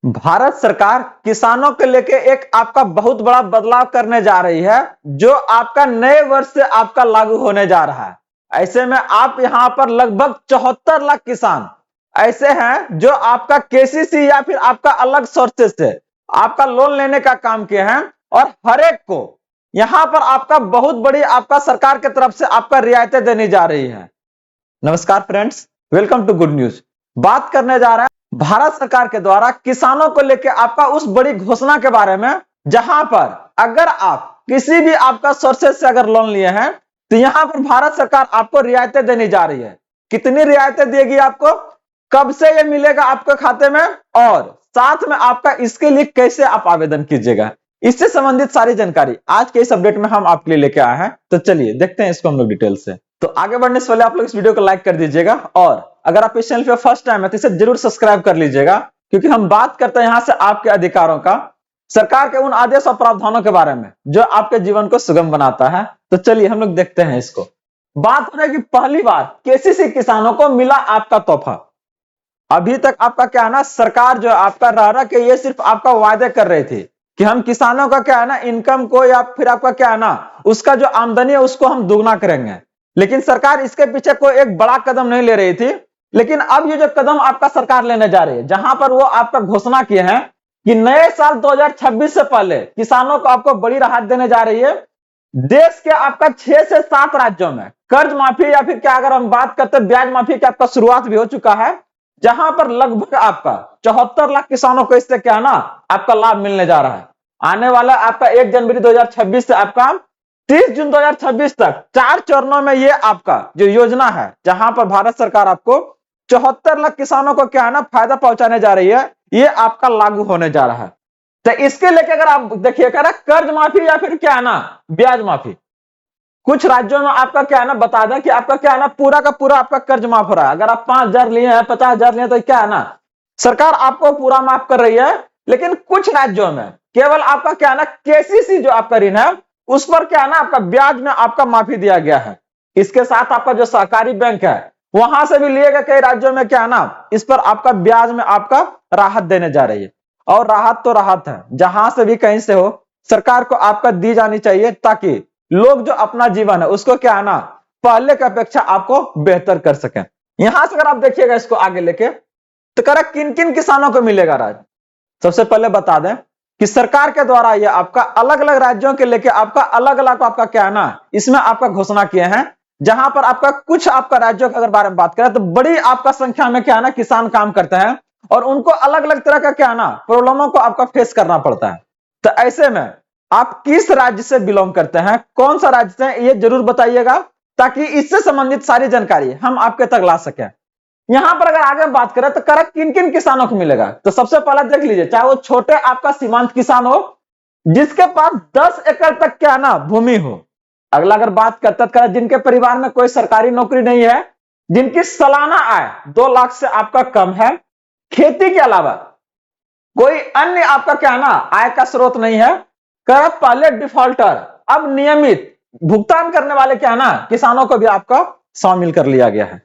भारत सरकार किसानों के लेके एक आपका बहुत बड़ा बदलाव करने जा रही है, जो आपका नए वर्ष से आपका लागू होने जा रहा है। ऐसे में आप यहां पर लगभग 74 लाख किसान ऐसे हैं जो आपका केसीसी या फिर आपका अलग सोर्सेस से आपका लोन लेने का काम किए हैं, और हर एक को यहां पर आपका बहुत बड़ी आपका सरकार की तरफ से आपका रियायतें देनी जा रही है। नमस्कार friends, welcome to good news. बात करने जा रहे हैं भारत सरकार के द्वारा किसानों को लेकर आपका उस बड़ी घोषणा के बारे में, जहां पर अगर आप किसी भी आपका सोर्सेस से अगर लोन लिए हैं तो यहां पर भारत सरकार आपको रियायतें देने जा रही है। कितनी रियायतें देगी आपको, कब से ये मिलेगा आपके खाते में, और साथ में आपका इसके लिए कैसे आप आवेदन कीजिएगा, इससे संबंधित सारी जानकारी आज के इस अपडेट में हम आपके लिए लेके आए हैं। तो चलिए देखते हैं इसको हम लोग डिटेल से। तो आगे बढ़ने से पहले आप लोग इस वीडियो को लाइक कर दीजिएगा, और अगर आप इस चैनल पे फर्स्ट टाइम है तो इसे जरूर सब्सक्राइब कर लीजिएगा, क्योंकि हम बात करते हैं यहां से आपके अधिकारों का, सरकार के उन आदेश और प्रावधानों के बारे में जो आपके जीवन को सुगम बनाता है। तो चलिए हम लोग देखते हैं इसको। बात हो रही है कि पहली बार केसीसी किसानों को मिला आपका तोहफा। अभी तक आपका क्या है ना, सरकार जो आपका रह रहा के ये सिर्फ आपका वायदे कर रही थी कि हम किसानों का क्या है ना इनकम को, या फिर आपका क्या है ना उसका जो आमदनी है उसको हम दुगना करेंगे, लेकिन सरकार इसके पीछे कोई एक बड़ा कदम नहीं ले रही थी। लेकिन अब ये जो कदम आपका सरकार लेने जा रही है, जहां पर वो आपका घोषणा किए हैं कि नए साल 2026 से पहले किसानों को आपको बड़ी राहत देने जा रही है। देश के आपका 6 से 7 राज्यों में कर्ज माफी या फिर क्या अगर हम बात करते हैं ब्याज माफी की आपका शुरुआत भी हो चुका है, जहां पर लगभग आपका 74 लाख किसानों को इससे क्या ना आपका लाभ मिलने जा रहा है। आने वाला आपका 1 जनवरी 2026 से आपका 30 जून 2026 तक 4 चरणों में ये आपका जो योजना है, जहां पर भारत सरकार आपको 74 लाख किसानों को क्या है ना फायदा पहुंचाने जा रही है, ये आपका लागू होने जा रहा है। तो इसके लेके अगर आप देखिएगा ना, कर्ज माफी या फिर क्या है ना ब्याज माफी, कुछ राज्यों में आपका क्या है ना बता दें कि आपका क्या है ना पूरा का पूरा आपका कर्ज माफ हो रहा है। अगर आप 5,000 लिए हैं, 50,000 लिए हैं, तो क्या है ना सरकार आपको पूरा माफ कर रही है। लेकिन कुछ राज्यों में केवल आपका क्या है ना केसीसी जो आपका ऋण है उस पर क्या है ना आपका ब्याज में आपका माफी दिया गया है। इसके साथ आपका जो सहकारी बैंक है वहां से भी लिए गए कई राज्यों में क्या है ना इस पर आपका ब्याज में आपका राहत देने जा रही है। और राहत तो राहत है, जहां से भी कहीं से हो सरकार को आपका दी जानी चाहिए, ताकि लोग जो अपना जीवन है उसको क्या है ना पहले की अपेक्षा आपको बेहतर कर सकें। यहां से अगर आप देखिएगा इसको आगे लेके, तो कह रहा किन किन किसानों को मिलेगा राज। सबसे पहले बता दें कि सरकार के द्वारा ये आपका अलग अलग राज्यों के लेके आपका अलग अलग आपका क्या है ना इसमें आपका घोषणा किए हैं, जहां पर आपका कुछ आपका राज्यों के अगर बारे में बात करें तो बड़ी आपका संख्या में क्या है ना किसान काम करते हैं, और उनको अलग अलग तरह का क्या है ना प्रॉब्लमों को आपका फेस करना पड़ता है। तो ऐसे में आप किस राज्य से बिलोंग करते हैं, कौन सा राज्य से, ये जरूर बताइएगा, ताकि इससे संबंधित सारी जानकारी हम आपके तक ला सकें। यहां पर अगर आगे बात करें तो कर किन किन किसानों को मिलेगा, तो सबसे पहले देख लीजिए, चाहे वो छोटे आपका सीमांत किसान हो जिसके पास 10 एकड़ तक क्या ना भूमि हो। अगला अगर बात करते करें जिनके परिवार में कोई सरकारी नौकरी नहीं है, जिनकी सालाना आय 2 लाख से आपका कम है, खेती के अलावा कोई अन्य आपका क्या ना आय का स्रोत नहीं है, कर पहले डिफॉल्टर, अब नियमित भुगतान करने वाले क्या ना किसानों को भी आपका शामिल कर लिया गया है।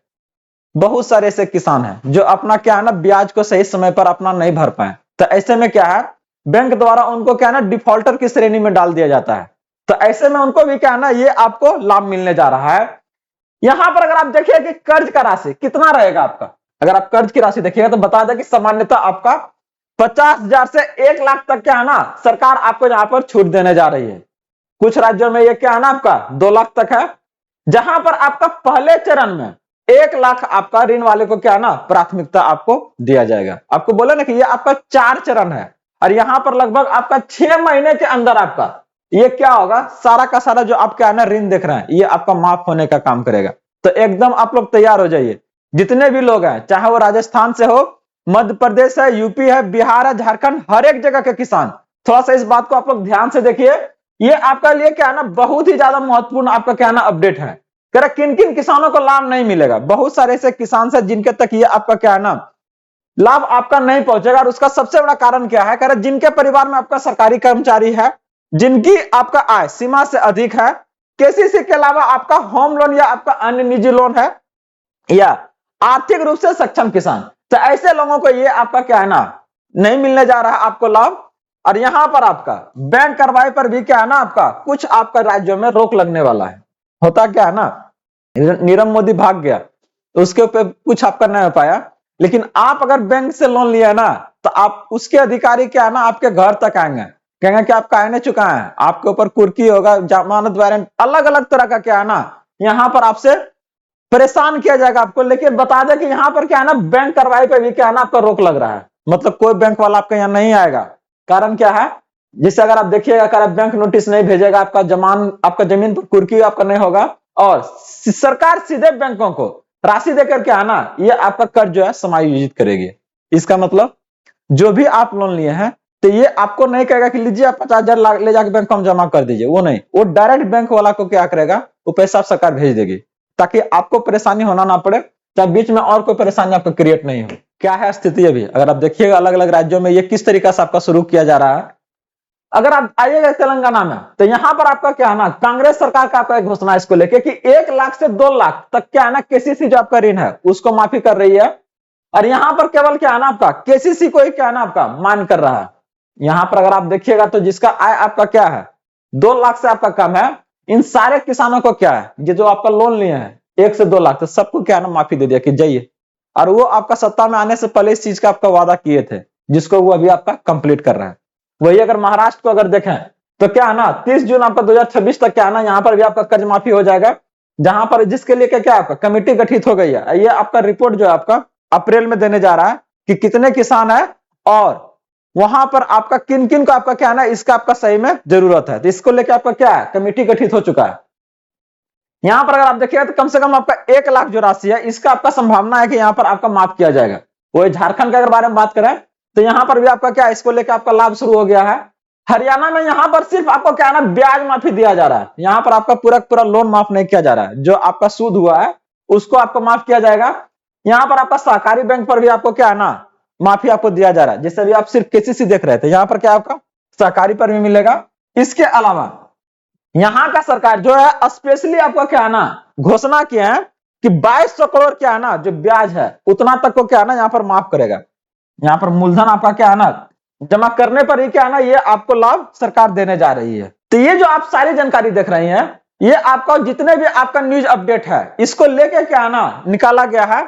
बहुत सारे ऐसे किसान हैं जो अपना क्या है ना ब्याज को सही समय पर अपना नहीं भर पाए, तो ऐसे में क्या है बैंक द्वारा उनको क्या है ना डिफॉल्टर की श्रेणी में डाल दिया जाता है। तो ऐसे में उनको भी क्या है ना ये आपको लाभ मिलने जा रहा है। यहां पर अगर आप देखिए कि कर्ज का राशि कितना रहेगा आपका, अगर आप कर्ज की राशि देखिएगा तो बता दें कि सामान्यतः आपका 50,000 से 1 लाख तक क्या है ना सरकार आपको यहां पर छूट देने जा रही है। कुछ राज्यों में ये क्या है ना आपका 2 लाख तक है, जहां पर आपका पहले चरण में 1 लाख आपका ऋण वाले को क्या है ना प्राथमिकता आपको दिया जाएगा। आपको बोला ना कि ये आपका 4 चरण है, और यहां पर लगभग आपका 6 महीने के अंदर आपका ये क्या होगा, सारा का सारा जो आप क्या है ना ऋण देख रहे हैं ये आपका माफ होने का काम करेगा। तो एकदम आप लोग तैयार हो जाइए, जितने भी लोग हैं, चाहे वो राजस्थान से हो, मध्य प्रदेश है, यूपी है, बिहार है, झारखंड, हर एक जगह के किसान, थोड़ा सा इस बात को आप लोग ध्यान से देखिए। ये आपका लिए क्या है ना बहुत ही ज्यादा महत्वपूर्ण आपका क्या है ना अपडेट है। कह रहा किन किन किसानों को लाभ नहीं मिलेगा, बहुत सारे ऐसे किसान से जिनके तक ये आपका क्या है ना लाभ आपका नहीं पहुंचेगा, और उसका सबसे बड़ा कारण क्या है, कह रहा जिनके परिवार में आपका सरकारी कर्मचारी है, जिनकी आपका आय सीमा से अधिक है, केसीसी के अलावा आपका होम लोन या आपका अन्य निजी लोन है, या आर्थिक रूप से सक्षम किसान, तो ऐसे लोगों को ये आपका क्या है ना नहीं मिलने जा रहा है आपको लाभ। और यहाँ पर आपका बैंक कार्रवाई पर भी क्या है ना, आपका कुछ आपका राज्यों में रोक लगने वाला है। होता क्या है ना, नीरव मोदी भाग गया तो उसके ऊपर कुछ आपका नहीं हो पाया, लेकिन आप अगर बैंक से लोन लिया ना तो आप उसके अधिकारी क्या है ना आपके घर तक आएंगे, कहेंगे कि आप काहे चुका है, आपके ऊपर कुर्की होगा, जमानत वारंट, अलग अलग तरह का क्या है ना यहाँ पर आपसे परेशान किया जाएगा आपको। लेकिन बता दें कि यहाँ पर क्या है ना बैंक कार्रवाई पे भी क्या है ना आपका रोक लग रहा है, मतलब कोई बैंक वाला आपका यहाँ नहीं आएगा। कारण क्या है, जिससे अगर आप देखिएगा अगर आप बैंक नोटिस नहीं भेजेगा, आपका जमीन पर कुर्की आपका नहीं होगा, और सरकार सीधे बैंकों को राशि देकर क्या है ना ये आपका कर्ज जो है समायोजित करेगी। इसका मतलब जो भी आप लोन लिए हैं तो ये आपको नहीं कहेगा कि लीजिए आप 50,000 ले जाके बैंक में जमा कर दीजिए, वो नहीं, वो डायरेक्ट बैंक वाला को क्या करेगा, वो पैसा सरकार भेज देगी ताकि आपको परेशानी होना ना पड़े, चाहे बीच में और कोई परेशानी आपको क्रिएट नहीं हो। क्या है स्थिति अभी अगर आप देखिएगा अलग अलग राज्यों में ये किस तरीका से आपका शुरू किया जा रहा है। अगर आप आइएगा तेलंगाना में तो यहाँ पर आपका क्या है ना कांग्रेस सरकार का आपका एक घोषणा इसको लेके कि 1 लाख से 2 लाख तक क्या है ना केसीसी जो आपका ऋण है उसको माफी कर रही है। और यहाँ पर केवल क्या है ना आपका केसीसी को ही क्या है ना आपका मान कर रहा है। यहाँ पर अगर आप देखिएगा तो जिसका आय आपका क्या है 2 लाख से आपका कम है, इन सारे किसानों को क्या है ये जो आपका लोन लिए हैं 1 से 2 लाख, तो सबको क्या है ना माफी दे दिया कि जाइए। और वो आपका सत्ता में आने से पहले इस चीज का आपका वादा किए थे, जिसको वो अभी आपका कंप्लीट कर रहा है। वही अगर महाराष्ट्र को अगर देखें तो क्या है ना 30 जून आपका 2026 तक क्या है ना यहाँ पर भी आपका कर्ज माफी हो जाएगा, जहां पर जिसके लिए क्या आपका कमेटी गठित हो गई है। ये आपका रिपोर्ट जो है आपका अप्रैल में देने जा रहा है कि कितने किसान है और वहां पर आपका किन किन को आपका क्या है ना इसका आपका सही में जरूरत है। तो इसको लेकर आपका क्या है कमेटी गठित हो चुका है। यहां पर अगर आप देखिएगा तो कम से कम आपका 1 लाख जो राशि है इसका आपका संभावना है कि यहां पर आपका माफ किया जाएगा। वही झारखंड के अगर बारे में बात करें तो यहां पर भी आपका क्या इसको लेकर आपका लाभ शुरू हो गया है। हरियाणा में यहां पर सिर्फ आपको क्या है ना ब्याज माफी दिया जा रहा है, यहां पर आपका पूरा लोन माफ नहीं किया जा रहा है, जो आपका सूद हुआ है उसको आपको माफ किया जाएगा। यहां पर आपका सहकारी बैंक पर भी आपको क्या है ना माफी आपको दिया जा रहा है, जैसे अभी आप सिर्फ केसीसी देख रहे थे, यहां पर क्या आपका सहकारी पर भी मिलेगा। इसके अलावा यहां का सरकार जो है स्पेशली आपको क्या है ना घोषणा किया है कि 2200 करोड़ क्या है ना जो ब्याज है उतना तक को क्या है ना यहाँ पर माफ करेगा। यहाँ पर मूलधन आपका क्या है ना जमा करने पर ही क्या है ना ये आपको लाभ सरकार देने जा रही है। तो ये जो आप सारी जानकारी देख रहे हैं ये आपका जितने भी आपका न्यूज अपडेट है इसको लेके क्या है ना निकाला गया है।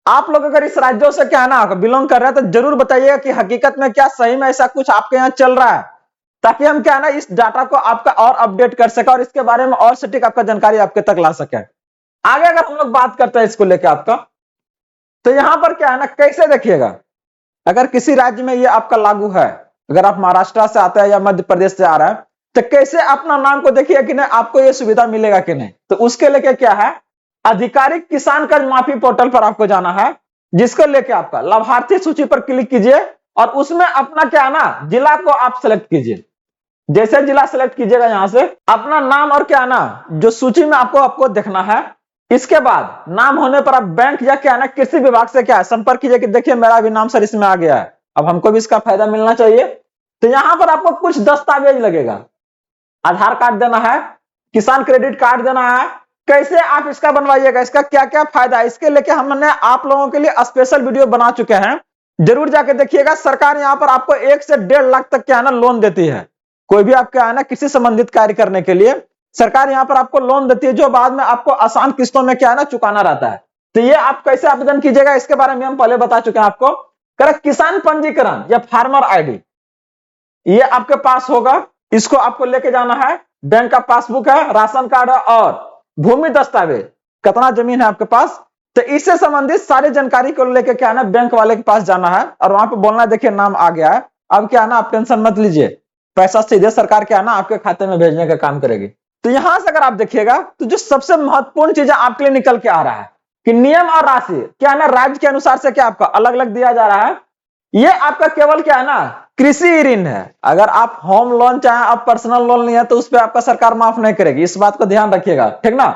आप लोग अगर इस राज्यों से क्या है ना बिलोंग कर रहे हैं तो जरूर बताइएगा कि हकीकत में क्या सही में ऐसा कुछ आपके यहाँ चल रहा है, ताकि हम क्या है ना इस डाटा को आपका और अपडेट कर सके और इसके बारे में और सटीक आपका जानकारी आपके तक ला सके। आगे अगर हम लोग बात करते हैं इसको लेके आपका, तो यहां पर क्या है ना कैसे देखिएगा अगर किसी राज्य में ये आपका लागू है, अगर आप महाराष्ट्र से आते हैं या मध्य प्रदेश से आ रहे हैं तो कैसे अपना नाम को देखिए कि नहीं आपको ये सुविधा मिलेगा कि नहीं। तो उसके लेके क्या है आधिकारिक किसान कर्ज माफी पोर्टल पर आपको जाना है, जिसको लेके आपका लाभार्थी सूची पर क्लिक कीजिए और उसमें अपना क्या है ना जिला को आप सेलेक्ट कीजिए। जैसे जिला सेलेक्ट कीजिएगा यहां से अपना नाम और क्या है ना जो सूची में आपको देखना है। इसके बाद नाम होने पर आप बैंक या क्या है ना कृषि विभाग से क्या है संपर्क कीजिए कि देखिए मेरा भी नाम सर इसमें आ गया है, अब हमको भी इसका फायदा मिलना चाहिए। तो यहां पर आपको कुछ दस्तावेज लगेगा, आधार कार्ड देना है, किसान क्रेडिट कार्ड देना है। कैसे आप इसका बनवाइएगा, इसका क्या क्या फायदा है, इसके लेके हमने आप लोगों के लिए स्पेशल वीडियो बना चुके हैं, जरूर जाके देखिएगा। सरकार यहाँ पर आपको 1 से 1.5 लाख तक क्या है ना लोन देती है, कोई भी आपका है ना किसी संबंधित कार्य करने के लिए सरकार यहाँ पर आपको लोन देती है, जो बाद में आपको आसान किस्तों में क्या है ना चुकाना रहता है। तो ये आप कैसे आवेदन कीजिएगा इसके बारे में हम पहले बता चुके हैं आपको। करेक्ट किसान पंजीकरण या फार्मर आईडी ये आपके पास होगा, इसको आपको लेके जाना है। बैंक का पासबुक है, राशन कार्ड है और भूमि दस्तावेज, कितना जमीन है आपके पास, तो इससे संबंधित सारी जानकारी को लेके क्या है ना बैंक वाले के पास जाना है और वहां पे बोलना है देखिए नाम आ गया है, अब क्या है ना आप टेंशन मत लीजिए, पैसा सीधे सरकार क्या है ना आपके खाते में भेजने का काम करेगी। तो यहां से अगर आप देखिएगा तो जो सबसे महत्वपूर्ण चीज आपके लिए निकल के आ रहा है कि नियम और राशि क्या है ना राज्य के अनुसार से क्या आपका अलग अलग दिया जा रहा है। ये आपका केवल क्या है ना कृषि ऋण है, अगर आप होम लोन चाहे आप पर्सनल लोन लिए तो उस पर आपका सरकार माफ नहीं करेगी, इस बात को ध्यान रखिएगा, ठीक ना।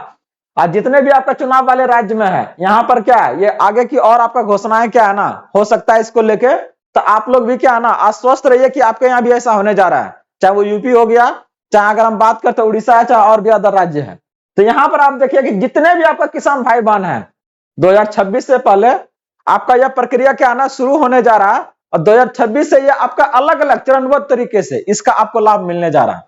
आज जितने भी आपका चुनाव वाले राज्य में है यहाँ पर क्या है ये आगे की और आपका घोषणाएं क्या है ना हो सकता है इसको लेके, तो आप लोग भी क्या है ना आश्वस्त रहिए कि आपके यहाँ भी ऐसा होने जा रहा है, चाहे वो यूपी हो गया, चाहे अगर हम बात करते उड़ीसा है, चाहे और भी अदर राज्य है। तो यहाँ पर आप देखिए कि जितने भी आपका किसान भाई बहन है 2026 से पहले आपका यह प्रक्रिया क्या है ना शुरू होने जा रहा है। और 2026 से ये आपका अलग अलग चरणबद्ध तरीके से इसका आपको लाभ मिलने जा रहा है।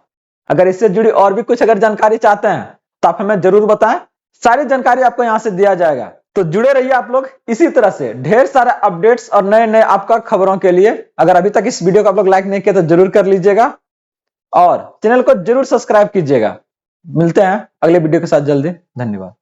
अगर इससे जुड़ी और भी कुछ अगर जानकारी चाहते हैं तो आप हमें जरूर बताएं, सारी जानकारी आपको यहाँ से दिया जाएगा। तो जुड़े रहिए आप लोग इसी तरह से ढेर सारे अपडेट्स और नए नए आपका खबरों के लिए। अगर अभी तक इस वीडियो को आप लोग लाइक नहीं किया तो जरूर कर लीजिएगा और चैनल को जरूर सब्सक्राइब कीजिएगा। मिलते हैं अगले वीडियो के साथ जल्दी। धन्यवाद।